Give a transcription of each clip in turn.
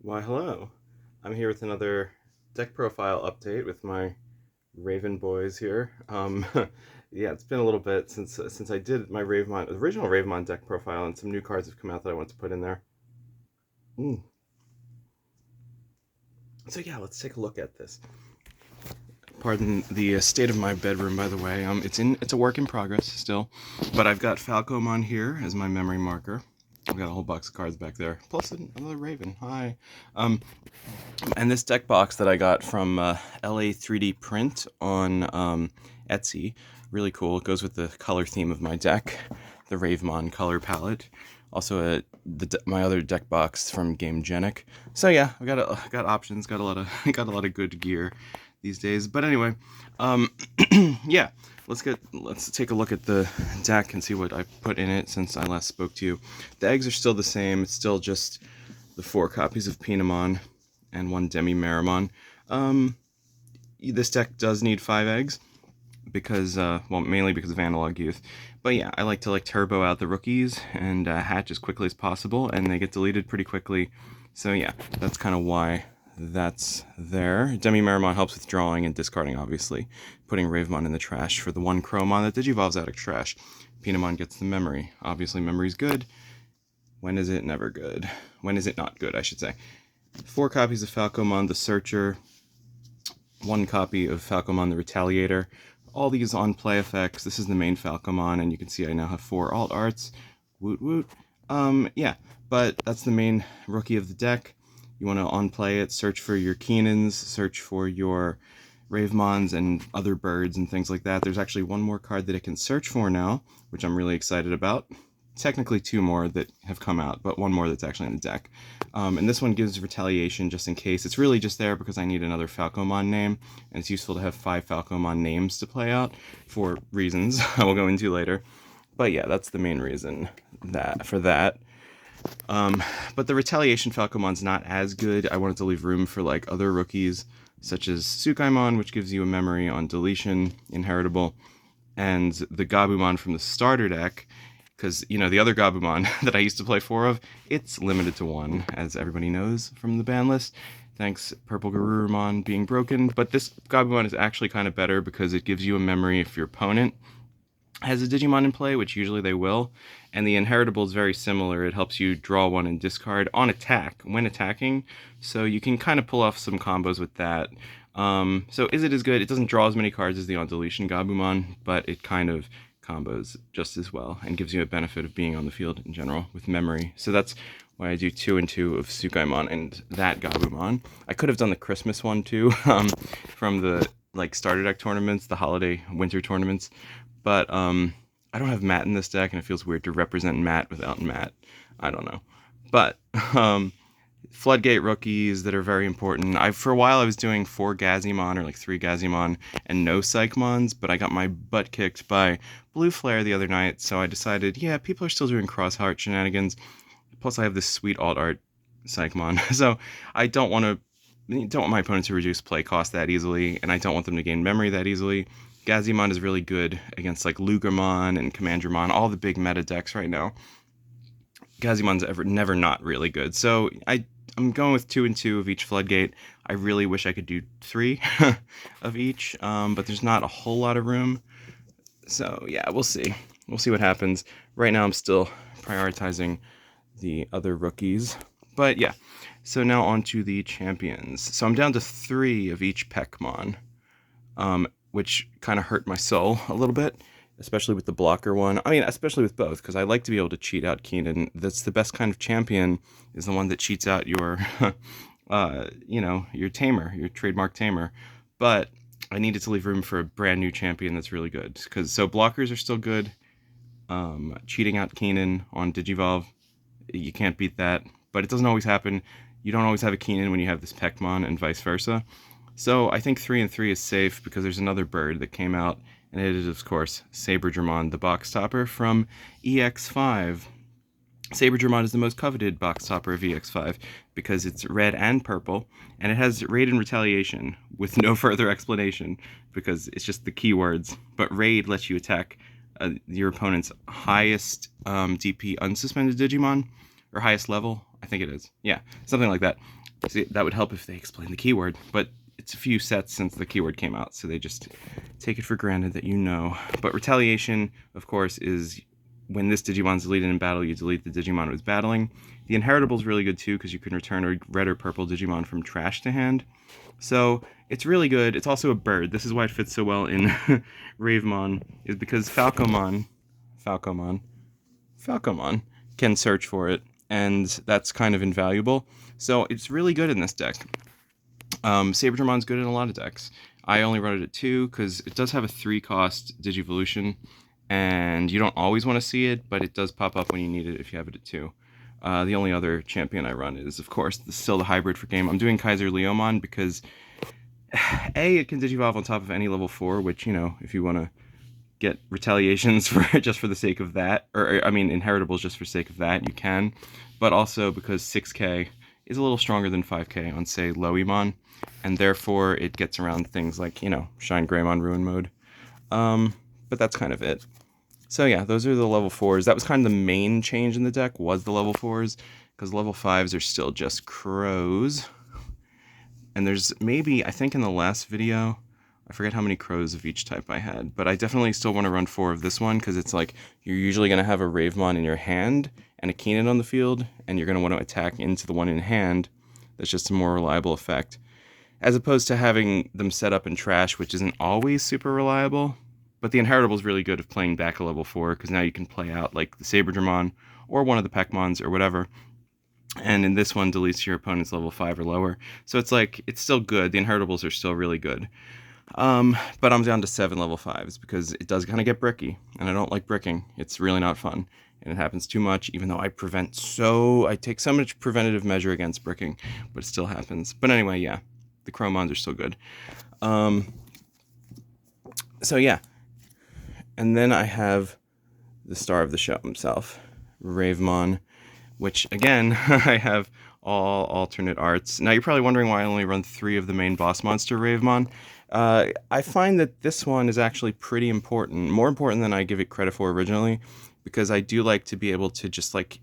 Why, hello. I'm here with another deck profile update with my Raven boys here. Yeah, it's been a little bit since I did my original Ravemon deck profile, and some new cards have come out that I want to put in there. Mm. So yeah, let's take a look at this. Pardon the state of my bedroom, by the way. It's a work in progress still, but I've got Falcomon here as my memory marker. I've got a whole box of cards back there, plus another Raven. Hi. And this deck box that I got from LA 3D Print on Etsy, really cool. It goes with the color theme of my deck, the Ravemon color palette. Also, my other deck box from GameGenic. So yeah, I got options, got a lot of good gear these days. But anyway, yeah, let's take a look at the deck and see what I put in it since I last spoke to you. The eggs are still the same. It's still just the 4 copies of Pinamon and 1 Demi-Marimon. This deck does need 5 eggs because, well, mainly because of Analog Youth. But yeah, I like to turbo out the rookies and hatch as quickly as possible, and they get deleted pretty quickly. So yeah, that's kind of why that's there. Demi-Marimon helps with drawing and discarding, obviously. Putting Ravemon in the trash for the 1 Chromon that digivolves out of trash. Pinamon gets the memory. Obviously, memory's good. When is it never good? When is it not good, I should say. 4 copies of Falcomon the Searcher, 1 copy of Falcomon the Retaliator. All these on play effects. This is the main Falcomon, and you can see I now have 4 alt arts. Woot woot. Yeah, but that's the main rookie of the deck. You want to on play it, search for your Keenans, search for your Ravemons and other birds and things like that. There's actually 1 more card that it can search for now, which I'm really excited about. Technically 2 more that have come out, but 1 more that's actually in the deck. And this one gives Retaliation just in case. It's really just there because I need another Falcomon name, and it's useful to have 5 Falcomon names to play out for reasons I will go into later. But yeah, that's the main reason for that. But the Retaliation Falcomon's not as good. I wanted to leave room for other rookies, such as Sukon, which gives you a memory on deletion, inheritable, and the Gabumon from the starter deck, because, the other Gabumon that I used to play 4 of, it's limited to 1, as everybody knows from the ban list. Thanks, Purple Garurumon being broken. But this Gabumon is actually kind of better because it gives you a memory if your opponent has a Digimon in play, which usually they will. And the inheritable is very similar. It helps you draw 1 and discard on attack when attacking. So you can kind of pull off some combos with that. So is it as good? It doesn't draw as many cards as the on deletion Gabumon, but it kind of combos just as well and gives you a benefit of being on the field in general with memory. So that's why I do 2 and 2 of Sukaimon and that Gabumon. I could have done the Christmas one too, from the starter deck tournaments, the holiday winter tournaments, but I don't have Matt in this deck, and it feels weird to represent Matt without Matt. I don't know, but Floodgate rookies that are very important. For a while I was doing 4 Gazimon or 3 Gazimon and no Psychmons, but I got my butt kicked by Blue Flare the other night, so I decided, yeah, people are still doing cross-heart shenanigans. Plus I have this sweet alt art Psychmon, so I don't want my opponent to reduce play cost that easily, and I don't want them to gain memory that easily. Gazimon is really good against Lugermon and Commandramon, all the big meta decks right now. Gazimon's never not really good, so I'm going with 2 and 2 of each Floodgate. I really wish I could do 3 of each, but there's not a whole lot of room. So yeah, we'll see. We'll see what happens. Right now I'm still prioritizing the other rookies. But yeah, so now on to the champions. So I'm down to 3 of each Pekmon, which kind of hurt my soul a little bit, especially with the blocker one. I mean, especially with both, because I like to be able to cheat out Keenan. That's the best kind of champion, is the one that cheats out your, your tamer, your trademark tamer. But I needed to leave room for a brand new champion that's really good. So blockers are still good. Cheating out Keenan on Digivolve, you can't beat that. But it doesn't always happen. You don't always have a Keenan when you have this Pekmon and vice versa. So I think 3 and 3 is safe because there's another bird that came out, and it is, of course, Saberdramon, the box topper from EX5. Saberdramon is the most coveted box topper of EX5 because it's red and purple, and it has Raid and Retaliation with no further explanation because it's just the keywords. But Raid lets you attack your opponent's highest DP unsuspended Digimon, or highest level, I think it is. Yeah, something like that. See, that would help if they explain the keyword, but it's a few sets since the keyword came out, so they just take it for granted that you know. But retaliation, of course, is when this Digimon's deleted in battle, you delete the Digimon it was battling. The Inheritable is really good too, because you can return a red or purple Digimon from trash to hand. So it's really good. It's also a bird. This is why it fits so well in Ravemon, is because Falcomon can search for it, and that's kind of invaluable. So it's really good in this deck. Saberdramon's good in a lot of decks. I only run it at 2 because it does have a 3-cost Digivolution, and you don't always want to see it, but it does pop up when you need it if you have it at 2. The only other champion I run is, of course, still the hybrid for game. I'm doing Kaiser Leomon because, A, it can Digivolve on top of any level 4, which, you know, if you want to get retaliations for just for the sake of that, or I mean inheritables just for sake of that, you can, but also because 6k is a little stronger than 5k on, say, LouistheRavenheart, and therefore it gets around things like, you know, Shine Greymon Ruin mode. But that's kind of it. So yeah, those are the level 4s. That was kind of the main change in the deck, was the level 4s, because level 5s are still just crows. And there's maybe, I think in the last video, I forget how many crows of each type I had, but I definitely still want to run 4 of this one, because it's like, you're usually going to have a Ravemon in your hand and a Keenan on the field, and you're going to want to attack into the one in hand. That's just a more reliable effect, as opposed to having them set up in trash, which isn't always super reliable. But the Inheritable is really good at playing back a level 4, because now you can play out like the Saberdramon or one of the Peckmons or whatever. And in this one, deletes your opponent's level 5 or lower. So it's like, it's still good. The Inheritables are still really good. But I'm down to 7 level 5s because it does kind of get bricky, and I don't like bricking. It's really not fun, and it happens too much, even though I take so much preventative measure against bricking, but it still happens. But anyway, yeah, the Chromons are still good. So yeah, and then I have the star of the show himself, Ravemon, which again, I have all alternate arts. Now you're probably wondering why I only run 3 of the main boss monster Ravemon. I find that this one is actually pretty important, more important than I give it credit for originally, because I do like to be able to just like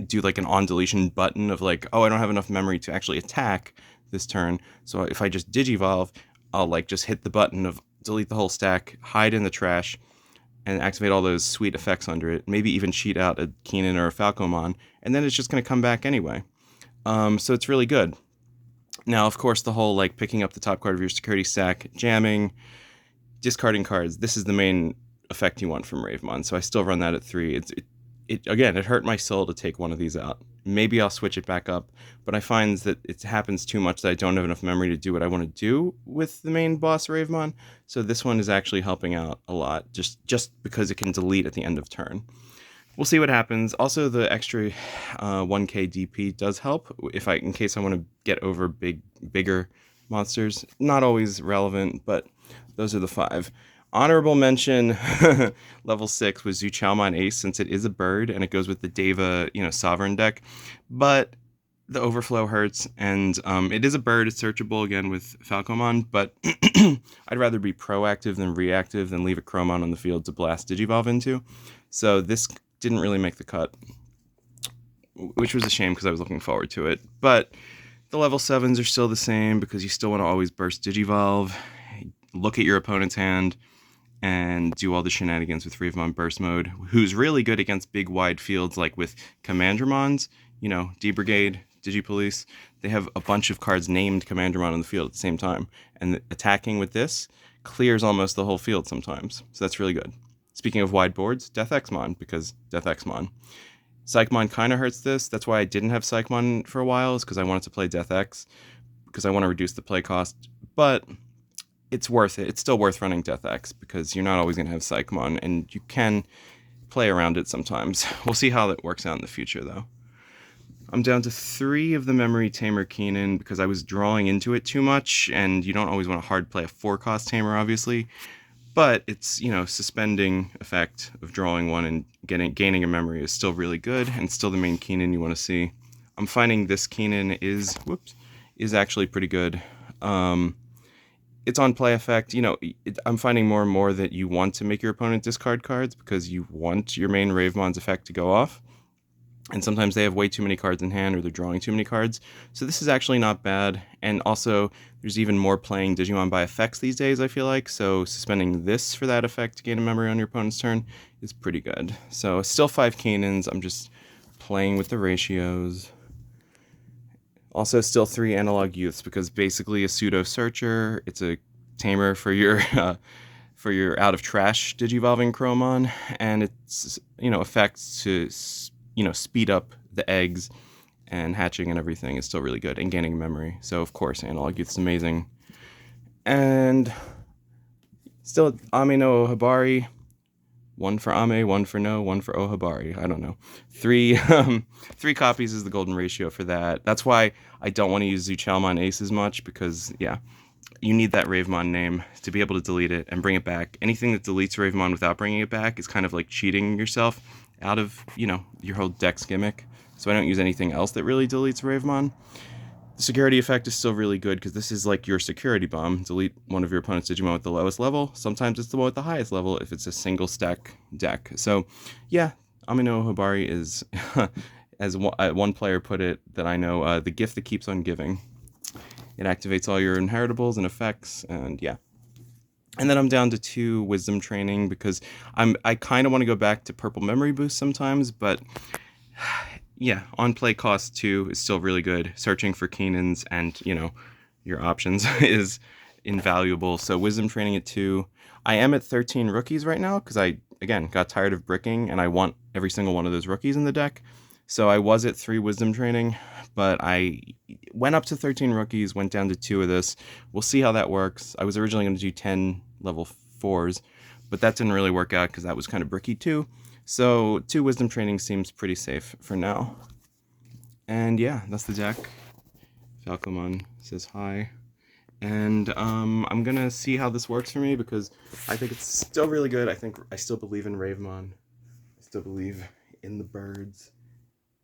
do like an on deletion button of like, oh, I don't have enough memory to actually attack this turn, so if I just Digivolve, I'll like just hit the button of delete the whole stack, hide in the trash, and activate all those sweet effects under it, maybe even cheat out a Keenan or a Falcomon, and then it's just going to come back anyway. So it's really good. Now, of course, the whole like picking up the top card of your security stack, jamming, discarding cards, this is the main effect you want from Ravemon, so I still run that at 3. Again, it hurt my soul to take one of these out. Maybe I'll switch it back up, but I find that it happens too much that I don't have enough memory to do what I want to do with the main boss Ravemon, so this one is actually helping out a lot, just because it can delete at the end of turn. We'll see what happens. Also, the extra 1k DP does help in case I want to get over bigger monsters. Not always relevant, but those are the 5. Honorable mention, level 6 was Chalan Ace, since it is a bird and it goes with the Deva, Sovereign deck. But the overflow hurts, and it is a bird. It's searchable again with Falcomon, but I'd rather be proactive than reactive than leave a Chromon on the field to blast Digivolve into. So this didn't really make the cut, which was a shame because I was looking forward to it. But the level 7s are still the same because you still want to always burst Digivolve, look at your opponent's hand, and do all the shenanigans with Ravemon Burst Mode, who's really good against big wide fields like with Commandramons, D-Brigade, Digipolice. They have a bunch of cards named Commandramon on the field at the same time, and attacking with this clears almost the whole field sometimes, so that's really good. Speaking of wide boards, Death Xmon, because Death Xmon. Psychmon kind of hurts this. That's why I didn't have Psychmon for a while, is because I wanted to play Death X, because I want to reduce the play cost. But it's worth it. It's still worth running Death X, because you're not always going to have Psychmon, and you can play around it sometimes. We'll see how that works out in the future, though. I'm down to 3 of the Memory Tamer Keenan, because I was drawing into it too much, and you don't always want to hard play a 4-cost Tamer, obviously. But it's, suspending effect of drawing one and gaining a memory is still really good, and still the main Keenan you want to see. I'm finding this Keenan is actually pretty good. It's on play effect. I'm finding more and more that you want to make your opponent discard cards because you want your main Ravemon's effect to go off. and sometimes they have way too many cards in hand or they're drawing too many cards. So this is actually not bad. And also, there's even more playing Digimon by effects these days, I feel like. So suspending this for that effect to gain a memory on your opponent's turn is pretty good. So still 5 Kanans. I'm just playing with the ratios. Also still 3 analog youths, because basically a pseudo searcher. It's a tamer for your out of trash Digivolving Chromon, and it's, you know, effects to, you know, speed up the eggs and hatching and everything is still really good, and gaining memory. So of course analog youth is amazing. And still Amino Habari, 1 for Ame, 1 for No, 1 for Ohabari. I don't know. 3 3 copies is the golden ratio for that. That's why I don't want to use Chalan Ace as much, because yeah, you need that Ravemon name to be able to delete it and bring it back. Anything that deletes Ravemon without bringing it back is kind of like cheating yourself out of, you know, your whole deck's gimmick. So I don't use anything else that really deletes Ravemon. The security effect is still really good, because this is like your security bomb. Delete one of your opponent's Digimon with the lowest level. Sometimes it's the one with the highest level if it's a single stack deck. So yeah, Amino Habari is, as one player put it that I know, the gift that keeps on giving. It activates all your inheritables and effects, and yeah. And then I'm down to 2 wisdom training, because I kind of want to go back to purple memory boost sometimes, but yeah, on play cost 2 is still really good. Searching for Keenans and, you know, your options is invaluable. So wisdom training at 2. I am at 13 rookies right now, because I, again, got tired of bricking and I want every single one of those rookies in the deck. So I was at 3 wisdom training, but I went up to 13 rookies, went down to 2 of this. We'll see how that works. I was originally going to do 10 level 4s, but that didn't really work out because that was kind of bricky too. So 2 wisdom training seems pretty safe for now. And yeah, that's the deck. Falcomon says hi. And I'm gonna see how this works for me, because I think it's still really good. I still believe in Ravemon. I still believe in the birds.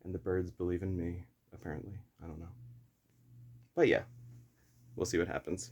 And the birds believe in me, apparently. I don't know. But yeah, we'll see what happens.